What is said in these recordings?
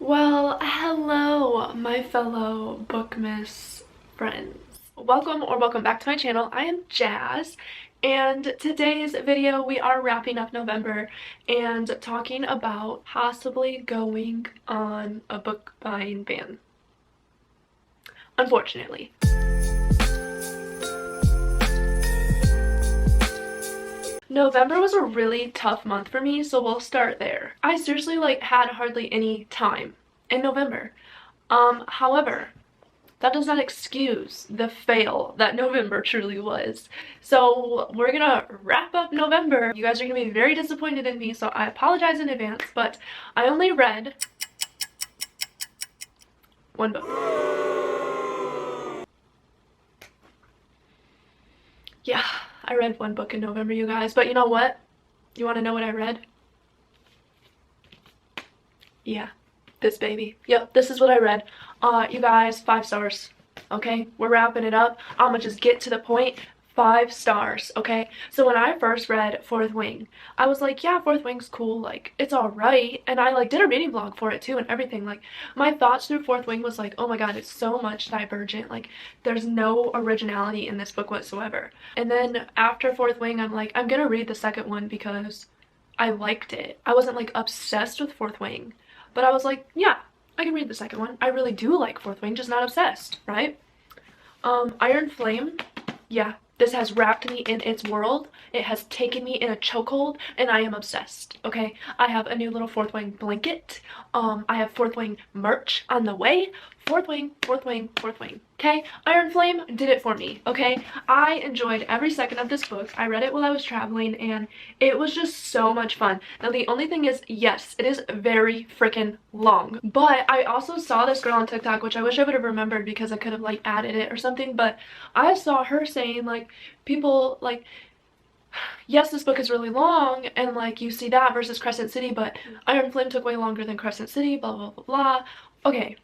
Well, hello, my fellow Bookmas friends. Welcome back to my channel. I am Jazz, and today's video we are wrapping up November and talking about possibly going on a book buying ban. Unfortunately. November was a really tough month for me, so we'll start there. I seriously had hardly any time in November. However, that does not excuse the fail that November truly was. So we're gonna wrap up November. You guys are gonna be very disappointed in me, so I apologize in advance, but I only read one book. Yeah, I read one book in November, you guys, but you know what? You want to know what I read? Yeah, this baby. Yep, this is what I read. You guys, 5 stars. Okay, we're wrapping it up. I'm gonna just get to the point. 5 stars. Okay, so when I first read Fourth Wing, I was like, yeah, Fourth Wing's cool, like it's all right, and I did a reading vlog for it too and everything. Like, my thoughts through Fourth Wing was like, oh my god, it's so much divergent, like there's no originality in this book whatsoever. And then after Fourth Wing, I'm like, I'm gonna read the second one because I liked it. I wasn't like obsessed with Fourth Wing, but I was like, yeah, I can read the second one. I really do like Fourth Wing, just not obsessed, right? Iron Flame, yeah, this has wrapped me in its world. It has taken me in a chokehold, and I am obsessed, okay? I have a new little Fourth Wing blanket. I have Fourth Wing merch on the way. Fourth Wing, Fourth Wing, Fourth Wing, okay? Iron Flame did it for me, okay? I enjoyed every second of this book. I read it while I was traveling, and it was just so much fun. Now, the only thing is, yes, it is very freaking long, but I also saw this girl on TikTok, which I wish I would have remembered because I could have added it or something, but I saw her saying people yes, this book is really long, and you see that versus Crescent City, but Iron Flame took way longer than Crescent City, blah blah blah blah. Okay,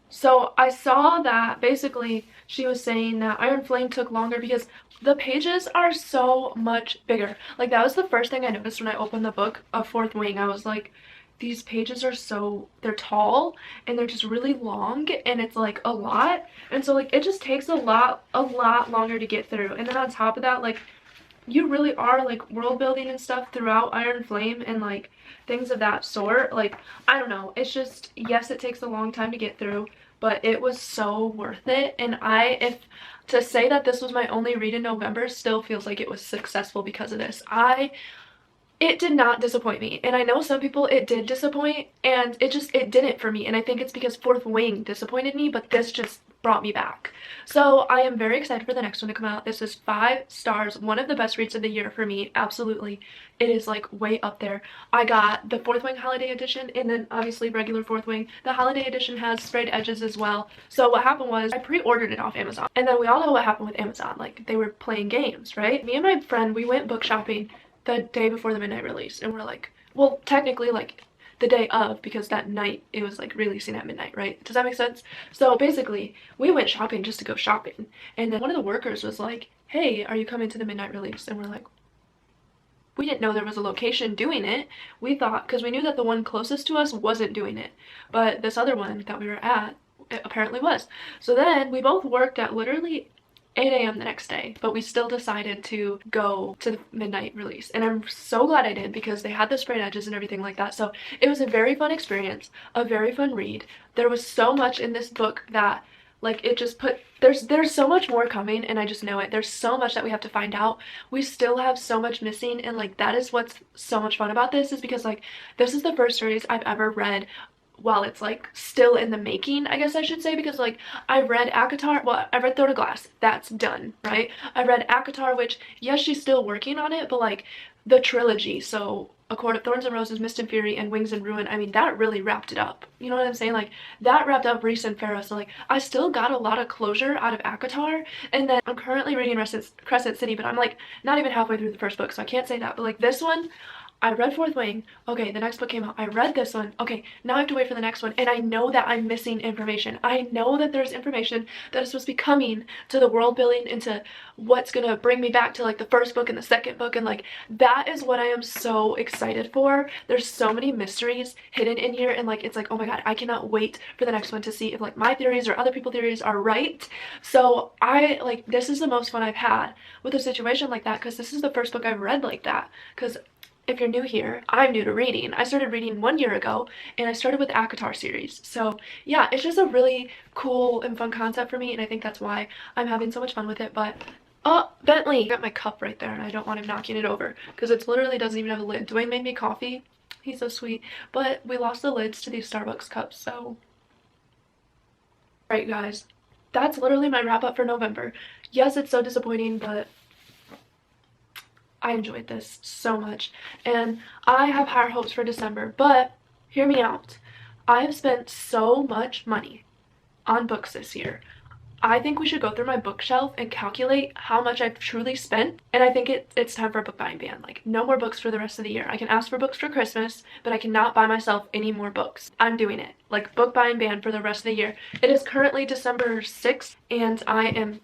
so I saw that basically she was saying that Iron Flame took longer because the pages are so much bigger. That was the first thing I noticed when I opened the book of Fourth Wing. I was like, these pages are they're tall and they're just really long, and it's a lot, and so it just takes a lot longer to get through. And then on top of that, you really are world building and stuff throughout Iron Flame and things of that sort. I don't know, it's just, yes, it takes a long time to get through, but it was so worth it. And if to say that this was my only read in November still feels like it was successful because of this. It did not disappoint me, and I know some people it did disappoint, and it didn't for me, and I think it's because Fourth Wing disappointed me, but this just brought me back. So I am very excited for the next one to come out. This is 5 stars, one of the best reads of the year for me, absolutely. It is way up there. I got the Fourth Wing Holiday Edition, and then obviously regular Fourth Wing. The Holiday Edition has sprayed edges as well. So what happened was I pre-ordered it off Amazon, and then we all know what happened with Amazon. They were playing games, right? Me and my friend, we went book shopping the day before the midnight release, and we're well, technically the day of, because that night it was releasing at midnight, right? Does that make sense? So basically we went shopping just to go shopping, and then one of the workers was like, hey, are you coming to the midnight release? And we're like, we didn't know there was a location doing it. We thought, because we knew that the one closest to us wasn't doing it, but this other one that we were at, it apparently was. So then we both worked at literally 8 a.m. the next day, but we still decided to go to the midnight release, and I'm so glad I did because they had the sprayed edges and everything like that. So it was a very fun experience, a very fun read. There was so much in this book that it just there's so much more coming, and I just know it. There's so much that we have to find out. We still have so much missing, and that is what's so much fun about this, is because this is the first series I've ever read while it's still in the making, I guess I should say, because I read ACOTAR, well, I read Throne of Glass, that's done, right? I read ACOTAR, which, yes, she's still working on it, but the trilogy, so A Court of Thorns and Roses, Mist and Fury, and Wings and Ruin, I mean, that really wrapped it up. You know what I'm saying? That wrapped up Rhys and Farah, so I still got a lot of closure out of ACOTAR. And then I'm currently reading Crescent City, but I'm not even halfway through the first book, so I can't say that. But this one, I read Fourth Wing. Okay, the next book came out. I read this one. Okay, now I have to wait for the next one. And I know that I'm missing information. I know that there's information that is supposed to be coming to the world building, into what's gonna bring me back to like the first book and the second book. And like, that is what I am so excited for. There's so many mysteries hidden in here. And like, it's like, oh my God, I cannot wait for the next one to see if like my theories or other people's theories are right. So this is the most fun I've had with a situation like that, because this is the first book I've read like that. Because if you're new here, I'm new to reading. I started reading 1 year ago, and I started with the ACOTAR series. So yeah, it's just a really cool and fun concept for me, and I think that's why I'm having so much fun with it. But oh, Bentley! I got my cup right there, and I don't want him knocking it over, because it literally doesn't even have a lid. Dwayne made me coffee. He's so sweet. But we lost the lids to these Starbucks cups, so... Alright guys, that's literally my wrap up for November. Yes, it's so disappointing, but I enjoyed this so much, and I have higher hopes for December. But hear me out. I have spent so much money on books this year. I think we should go through my bookshelf and calculate how much I've truly spent, and I think it's time for a book buying ban. Like, no more books for the rest of the year. I can ask for books for Christmas, but I cannot buy myself any more books. I'm doing it. Like, book buying ban for the rest of the year. It is currently December 6th, and I am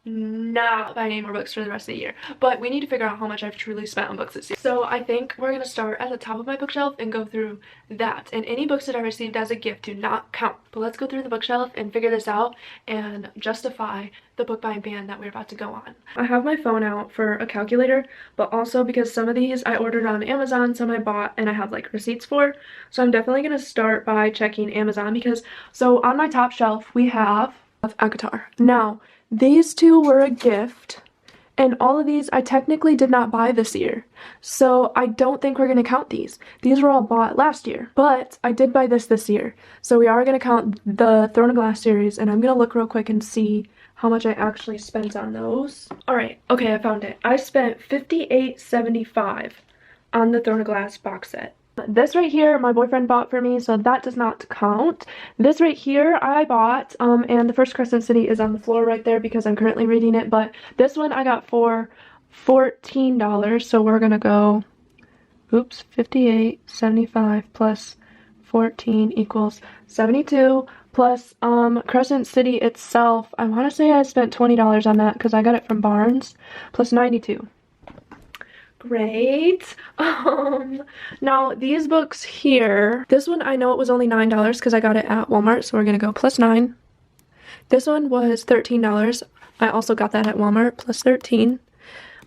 not buying any more books for the rest of the year. But we need to figure out how much I've truly spent on books this year. So I think we're gonna start at the top of my bookshelf and go through that. And any books that I received as a gift do not count. But let's go through the bookshelf and figure this out and justify the book buying ban that we're about to go on. I have my phone out for a calculator, but also because some of these I ordered on Amazon, some I bought and I have like receipts for. So I'm definitely gonna start by checking Amazon, because so on my top shelf we have ACOTAR. Now, these two were a gift, and all of these I technically did not buy this year, so I don't think we're going to count these. These were all bought last year, but I did buy this year, so we are going to count the Throne of Glass series, and I'm going to look real quick and see how much I actually spent on those. Alright, okay, I found it. I spent $58.75 on the Throne of Glass box set. This right here, my boyfriend bought for me, so that does not count. This right here, I bought, and the First Crescent City is on the floor right there because I'm currently reading it, but this one I got for $14, so we're gonna go, oops, $58.75 plus 14 equals 72, plus, Crescent City itself, I want to say I spent $20 on that because I got it from Barnes, plus 92. Great. Now these books here, this one I know it was only $9 because I got it at Walmart, so we're gonna go plus 9. This one was $13. I also got that at Walmart, plus 13.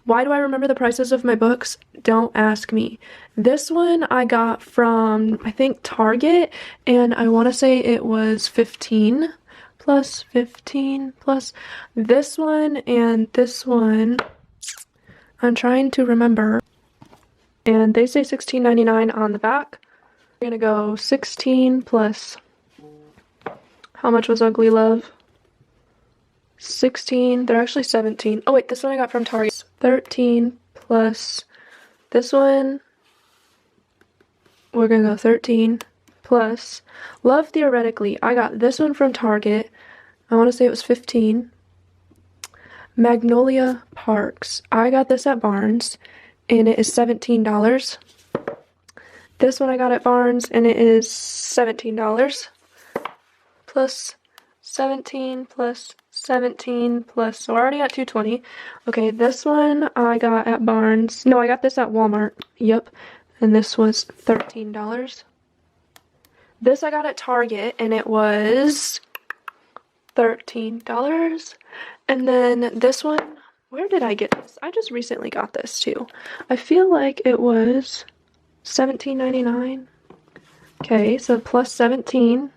Why do I remember the prices of my books? Don't ask me. This one I got from, I think, Target, and I want to say it was 15 plus 15 plus this one and this one. I'm trying to remember, and they say $16.99 on the back. We're gonna go 16 plus, how much was Ugly Love? 16, they're actually 17. Oh wait, this one I got from Target. 13 plus this one, we're gonna go 13 plus Love Theoretically. I got this one from Target. I want to say it was 15. Magnolia Parks. I got this at Barnes, and it is $17. This one I got at Barnes, and it is $17. Plus 17 plus 17 plus, so we're already at $2.20. Okay, this one I got at Barnes. No, I got this at Walmart. Yep. And this was $13. This I got at Target, and it was $13. And then this one, where did I get this? I just recently got this too. I feel like it was $17.99. Okay, so plus 17.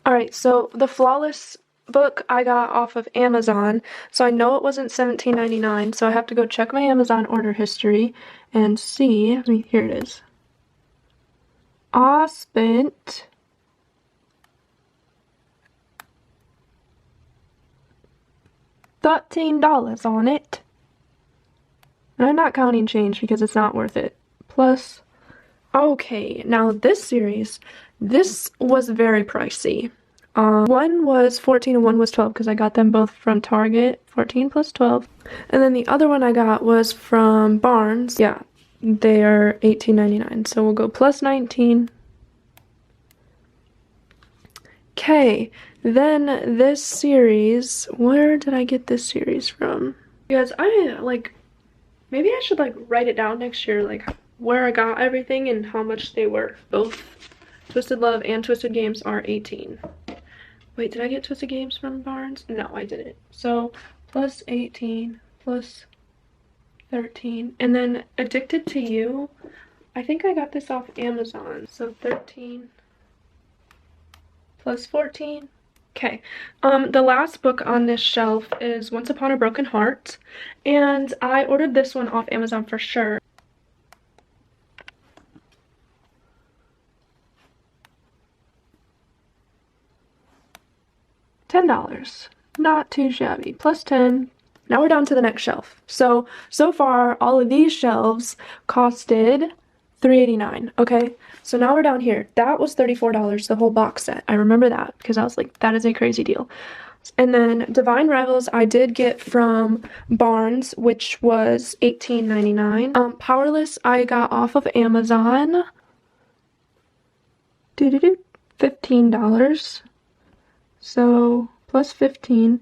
Alright, so the Flawless book I got off of Amazon, so I know it wasn't $17.99, so I have to go check my Amazon order history and see. I mean, here it is. I spent $13 on it. And I'm not counting change because it's not worth it. Plus, okay, now this series, this was very pricey. One was 14 and one was 12 because I got them both from Target, 14 plus 12. And then the other one I got was from Barnes. Yeah, they are $18.99. So we'll go plus 19. Okay, then this series, where did I get this series from? Because maybe I should write it down next year, where I got everything and how much they were. Both Twisted Love and Twisted Games are 18. Wait, did I get Twisted Games from Barnes? No, I didn't. So plus 18 plus 13. And then Addicted to You, I think I got this off Amazon. So 13 plus 14. Okay, the last book on this shelf is Once Upon a Broken Heart, and I ordered this one off Amazon for sure. $10, not too shabby, plus 10. Now we're down to the next shelf. So far, all of these shelves costed $3.89, okay? So now we're down here. That was $34, the whole box set. I remember that because I was like, that is a crazy deal. And then Divine Rivals I did get from Barnes, which was $18.99. Powerless I got off of Amazon. $15. So plus 15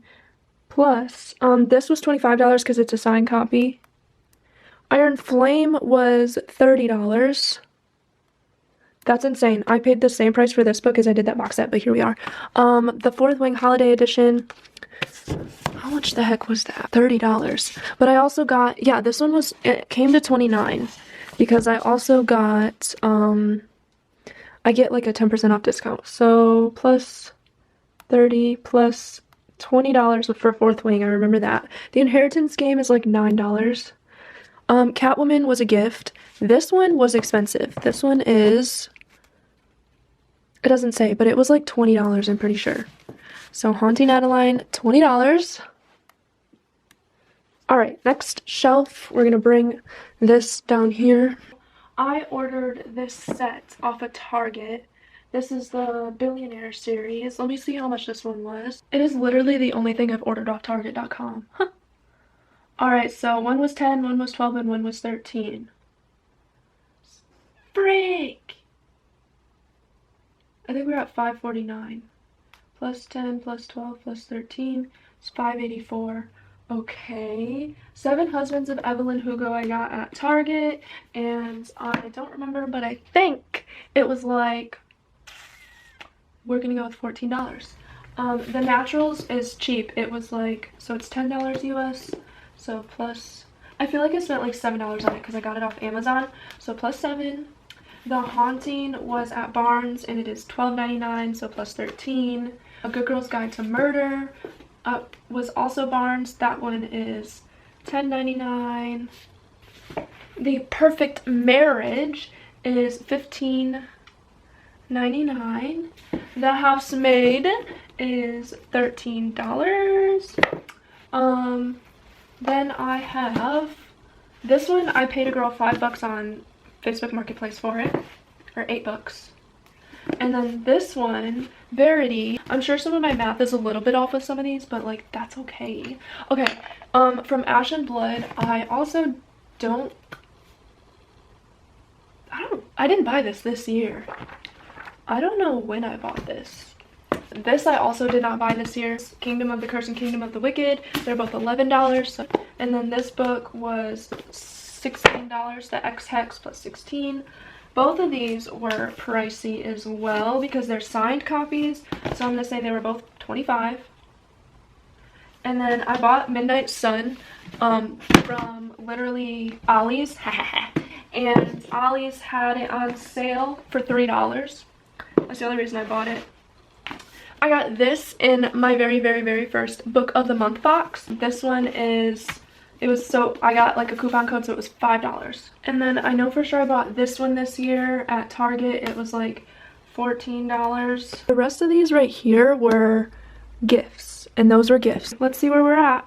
plus this was $25 because it's a signed copy. Iron Flame was $30. That's insane. I paid the same price for this book as I did that box set, but here we are. The Fourth Wing Holiday Edition, how much the heck was that? $30. But I also got, yeah, this one was, it came to $29 because I also got, I get like a 10% off discount. So plus 30 plus $20 for Fourth Wing, I remember that. The Inheritance game is like $9. Catwoman was a gift. This one was expensive. This one is, it doesn't say, but it was like $20, I'm pretty sure. So Haunting Adeline, $20. Alright, next shelf, we're gonna bring this down here. I ordered this set off of Target. This is the Billionaire series. Let me see how much this one was. It is literally the only thing I've ordered off Target.com. Alright, so one was 10, one was 12, and one was 13. Freak! I think we're at $5.49. Plus 10, plus 12, plus 13 is $5.84. Okay. Seven Husbands of Evelyn Hugo I got at Target, and I don't remember, but I think it was like, we're gonna go with $14. The Naturals is cheap. It was like, so it's $10 US. So plus, I feel like I spent like $7 on it because I got it off Amazon. So plus 7. The Haunting was at Barnes and it is $12.99, so plus 13. A Good Girl's Guide to Murder was also Barnes. That one is $10.99. The Perfect Marriage is $15.99. The Housemaid is $13. Then I have this one. I paid a girl $5 on Facebook Marketplace for it, or $8. And then this one, Verity. I'm sure some of my math is a little bit off with some of these, but like that's okay. Okay, from Ash and Blood, I also I didn't buy this year. I don't know when I bought this. This I also did not buy this year. Kingdom of the Curse and Kingdom of the Wicked. They're both $11. And then this book was $16. The X-Hex plus 16. Both of these were pricey as well because they're signed copies. So I'm going to say they were both $25. And then I bought Midnight Sun from literally Ollie's. And Ollie's had it on sale for $3. That's the only reason I bought it. I got this in my very, very, very first book of the month box. This one is, I got like a coupon code, so it was $5. And then I know for sure I bought this one this year at Target. It was like $14. The rest of these right here were gifts, and those were gifts. Let's see where we're at.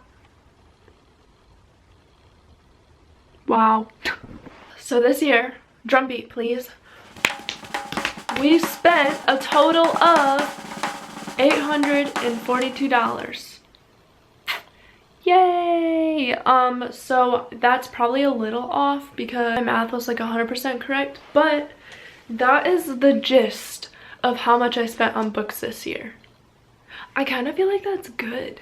Wow. So this year, drum beat please, we spent a total of $842. Yay! So that's probably a little off because my math was like 100% correct, but that is the gist of how much I spent on books this year. I kind of feel like that's good.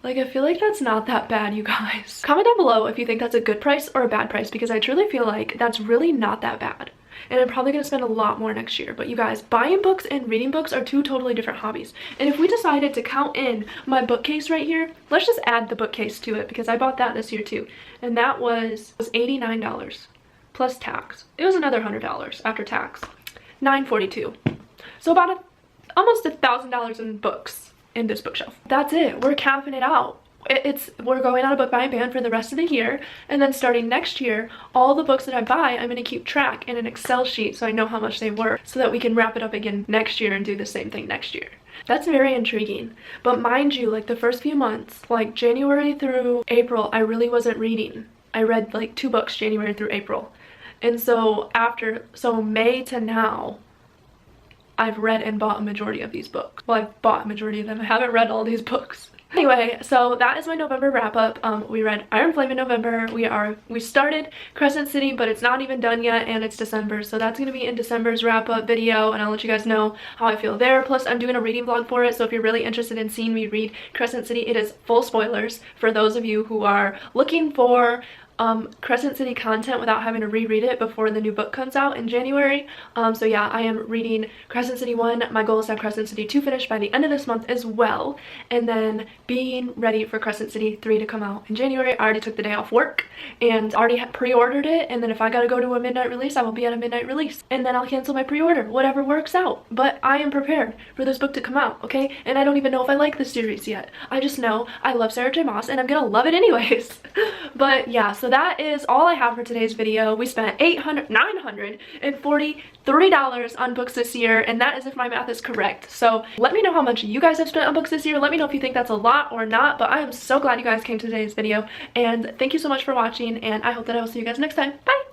Like, I feel like that's not that bad, you guys. Comment down below if you think that's a good price or a bad price, because I truly feel like that's really not that bad. And I'm probably gonna spend a lot more next year. But you guys, buying books and reading books are two totally different hobbies. And if we decided to count in my bookcase right here, let's just add the bookcase to it, because I bought that this year too. And that was $89 plus tax. It was another $100 after tax. $942. So about almost $1,000 in books in this bookshelf. That's it. We're capping it out. We're going on a book buying ban for the rest of the year, and then starting next year, all the books that I buy, I'm going to keep track in an Excel sheet so I know how much they were, so that we can wrap it up again next year and do the same thing next year. That's very intriguing. But mind you, like the first few months, like January through April, I really wasn't reading. I read like 2 books January through April. And so May to now, I've read and bought a majority of these books. Well, I've bought a majority of them. I haven't read all these books. Anyway, so that is my November wrap up. We read Iron Flame in November. We started Crescent City, but it's not even done yet, and it's December. So that's gonna be in December's wrap up video, and I'll let you guys know how I feel there. Plus, I'm doing a reading vlog for it. So if you're really interested in seeing me read Crescent City, it is full spoilers for those of you who are looking for Crescent City content without having to reread it before the new book comes out in January. So yeah, I am reading Crescent City 1. My goal is to have Crescent City 2 finished by the end of this month as well, and then being ready for Crescent City 3 to come out in January. I already took the day off work and already pre-ordered it, and then if I gotta go to a midnight release, I will be at a midnight release, and then I'll cancel my pre-order, whatever works out. But I am prepared for this book to come out, okay? And I don't even know if I like this series yet. I just know I love Sarah J Maas and I'm gonna love it anyways. But yeah, so that is all I have for today's video. We spent $943 on books this year, and that is if my math is correct. So let me know how much you guys have spent on books this year. Let me know if you think that's a lot or not, but I am so glad you guys came to today's video, and thank you so much for watching, and I hope that I will see you guys next time. Bye!